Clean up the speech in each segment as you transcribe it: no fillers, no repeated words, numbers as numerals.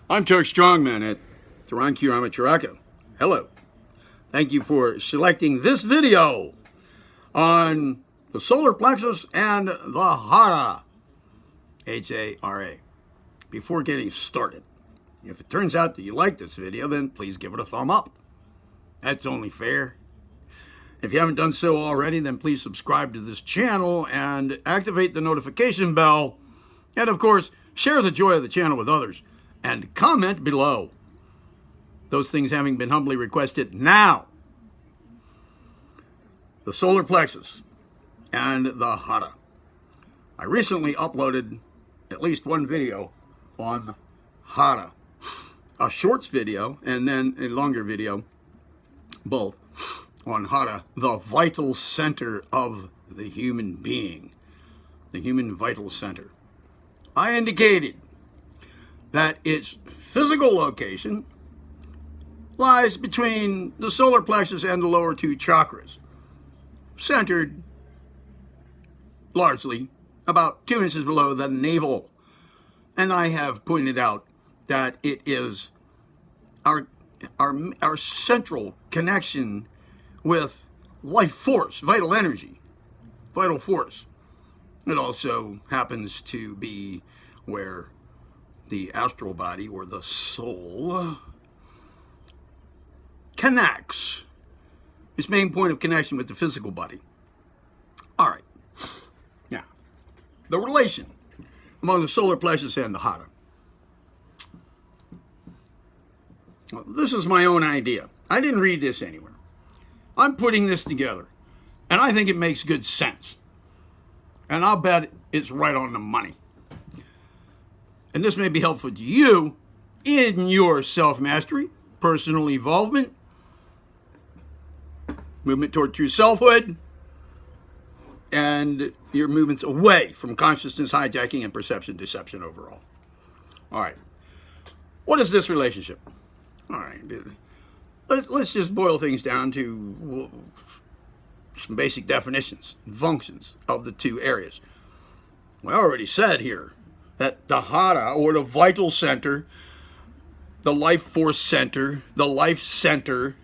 I'm Turk Strongman at Tarankiramacharaco. Hello. Thank you for selecting this video on the solar plexus and the Hara, H-A-R-A. Before getting started, if it turns out that you like this video, then please give it a thumb up. That's only fair. If you haven't done so already, then please subscribe to this channel and activate the notification bell. And of course, share the joy of the channel with others and comment below. Those things having been humbly requested. Now, the solar plexus and the Hara. I recently uploaded at least one video on Hara, a shorts video and then a longer video, both on Hara, the vital center of the human being, the human vital center. I indicated that its physical location lies between the solar plexus and the lower two chakras, centered largely about 2 inches below the navel. And I have pointed out that it is our central connection with life force, vital energy, vital force. It also happens to be where the astral body, or the soul, connects. Its main point of connection with the physical body. All right. Now, the relation among the solar plexus and the Hara. Well, this is my own idea. I didn't read this anywhere. I'm putting this together, and I think it makes good sense. And I'll bet it's right on the money. And this may be helpful to you in your self-mastery, personal evolvement, movement toward true selfhood, and your movements away from consciousness hijacking and perception deception overall. All right. What is this relationship? All right. Let's just boil things down to some basic definitions and functions of the two areas. I already said here that the Hara, or the vital center, the life force center, the life force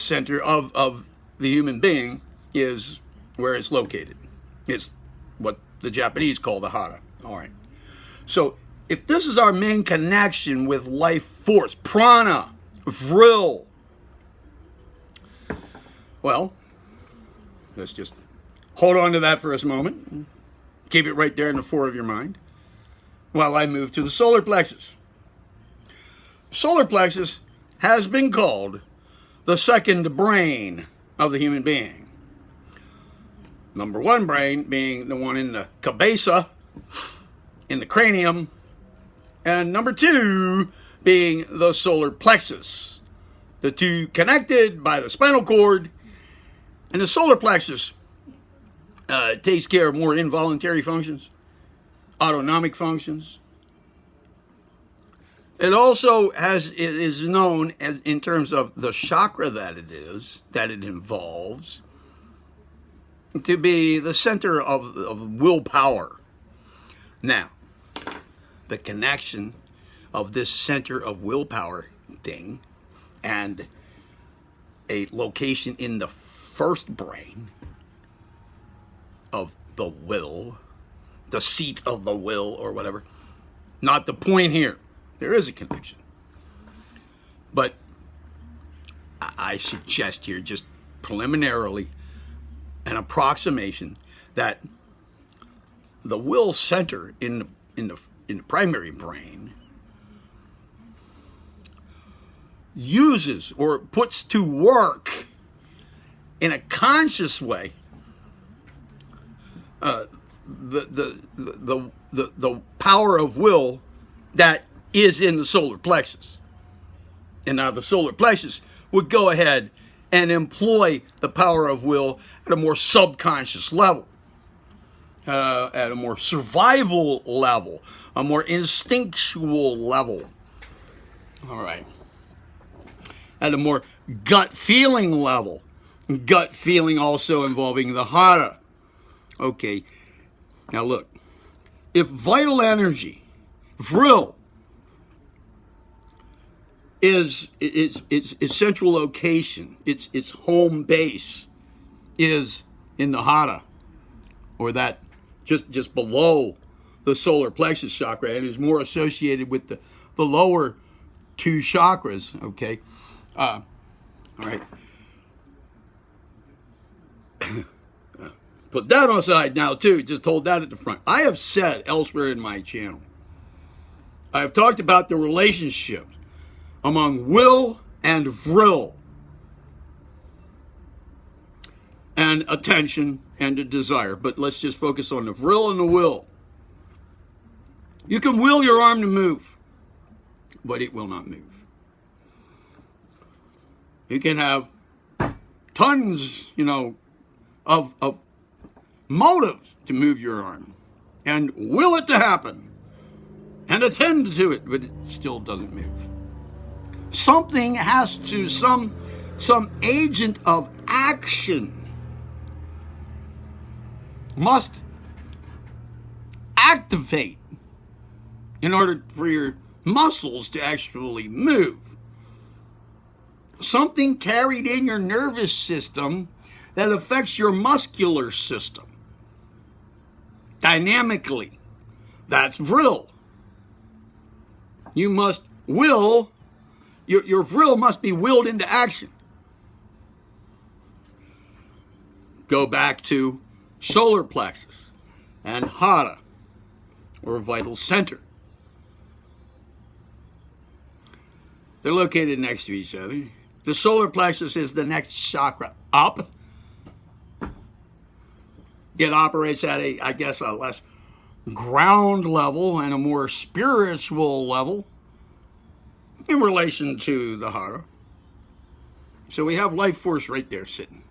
center of the human being, is where it's located. It's what the Japanese call the Hara. All right. So if this is our main connection with life force, prana, vril, well, let's just hold on to that for a moment. Keep it right there in the fore of your mind while I move to the solar plexus. Solar plexus has been called the second brain of the human being. Number one brain being the one in the cabeza, in the cranium, and number two being the solar plexus. The two connected by the spinal cord, and the solar plexus takes care of more involuntary functions, autonomic functions. It also is known as, in terms of the chakra that it involves, to be the center of willpower. Now, the connection of this center of willpower thing and a location in the first brain of the will, the seat of the will, or whatever, not the point here. There is a connection. But I suggest here, just preliminarily, an approximation that the will center in the primary brain uses or puts to work in a conscious way the power of will that is in the solar plexus. And now the solar plexus would go ahead and employ the power of will at a more subconscious level, at a more survival level, a more instinctual level. All right. At a more gut feeling level. Gut feeling also involving the Hara. Okay. Now look. If vital energy, vril, is its central location, its home base is in the Hara, or that just below the solar plexus chakra, and is more associated with the lower two chakras. Okay, all right. Put that on the side now too. Just hold that at the front. I have said elsewhere in my channel, I have talked about the relationship among will and vril, and attention and a desire. But let's just focus on the vril and the will. You can will your arm to move, but it will not move. You can have tons, of motives to move your arm and will it to happen and attend to it, but it still doesn't move. Something has to, some agent of action must activate in order for your muscles to actually move. Something carried in your nervous system that affects your muscular system dynamically. That's vril. You must will, your vril must be willed into action. Go back to solar plexus and Hara, or vital center. They're located next to each other. The solar plexus is the next chakra up. It operates at a less ground level and a more spiritual level in relation to the Hara. So we have life force right there sitting.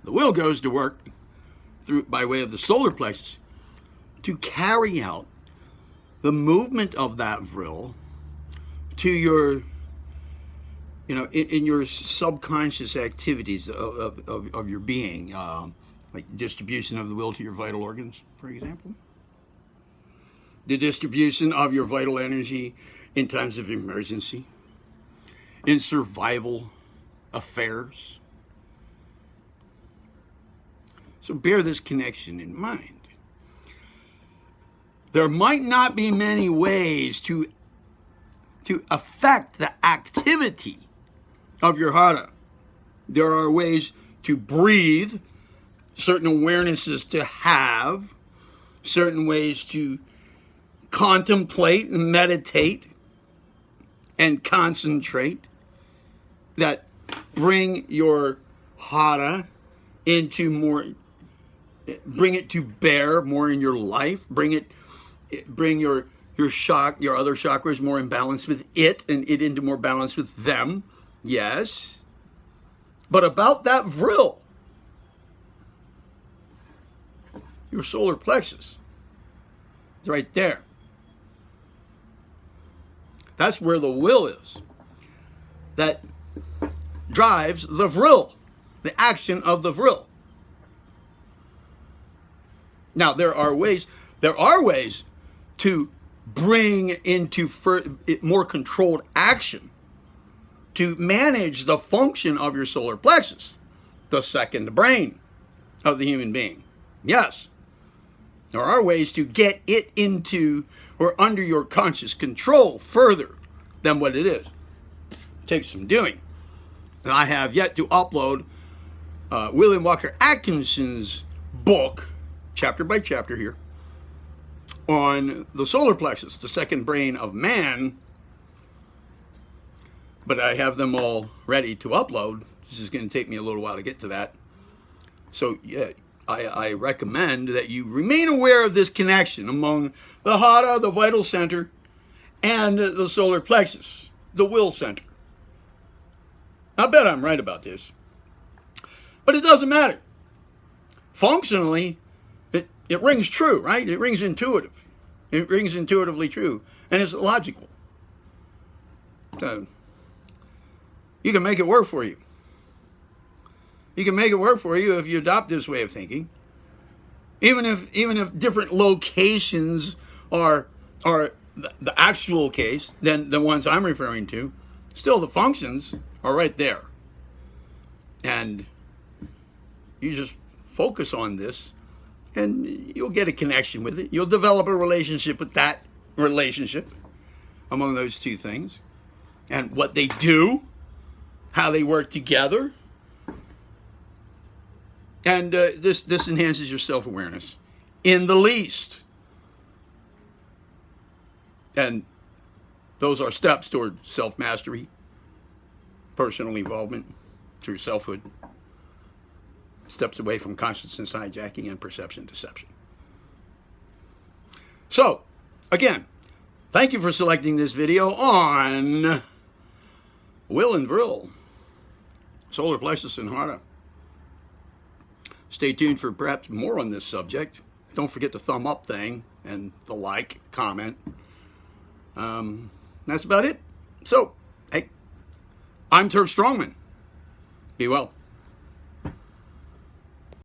The will goes to work by way of the solar plexus to carry out the movement of that vril to your, in your subconscious activities of your being, like distribution of the will to your vital organs, for example. The distribution of your vital energy in times of emergency, in survival affairs. So bear this connection in mind. There might not be many ways to affect the activity of your Hara. There are ways to breathe, certain awarenesses to have, certain ways to contemplate and meditate and concentrate that bring your Hara into more, bring it to bear more in your life, bring your other chakras more in balance with it, and it into more balance with them. Yes. But about that vril, your solar plexus, it's right there. That's where the will is. That drives the vril, the action of the vril. Now, there are ways to bring into more controlled action to manage the function of your solar plexus, the second brain of the human being. Yes, there are ways to get it into or under your conscious control further than what it is. It takes some doing. And I have yet to upload William Walker Atkinson's book, chapter by chapter here, on the solar plexus, the second brain of man. But I have them all ready to upload. This is going to take me a little while to get to that. So yeah, I recommend that you remain aware of this connection among the Hara, the vital center, and the solar plexus, the will center. I bet I'm right about this. But it doesn't matter. Functionally, it rings true, right? It rings intuitive. It rings intuitively true. And it's logical. So you can make it work for you. You can make it work for you if you adopt this way of thinking. Even if different locations are the actual case, then the ones I'm referring to, still the functions are right there. And you just focus on this and you'll get a connection with it. You'll develop a relationship with that relationship among those two things and what they do, how they work together. And this enhances your self-awareness in the least. And those are steps toward self-mastery, personal evolvement through selfhood, steps away from consciousness hijacking and perception deception. So, again, thank you for selecting this video on Will and Vril, Solar Plexus and Hara. Stay tuned for perhaps more on this subject. Don't forget the thumb up thing and the like, comment. That's about it. So, hey, I'm Turf Strongman. Be well.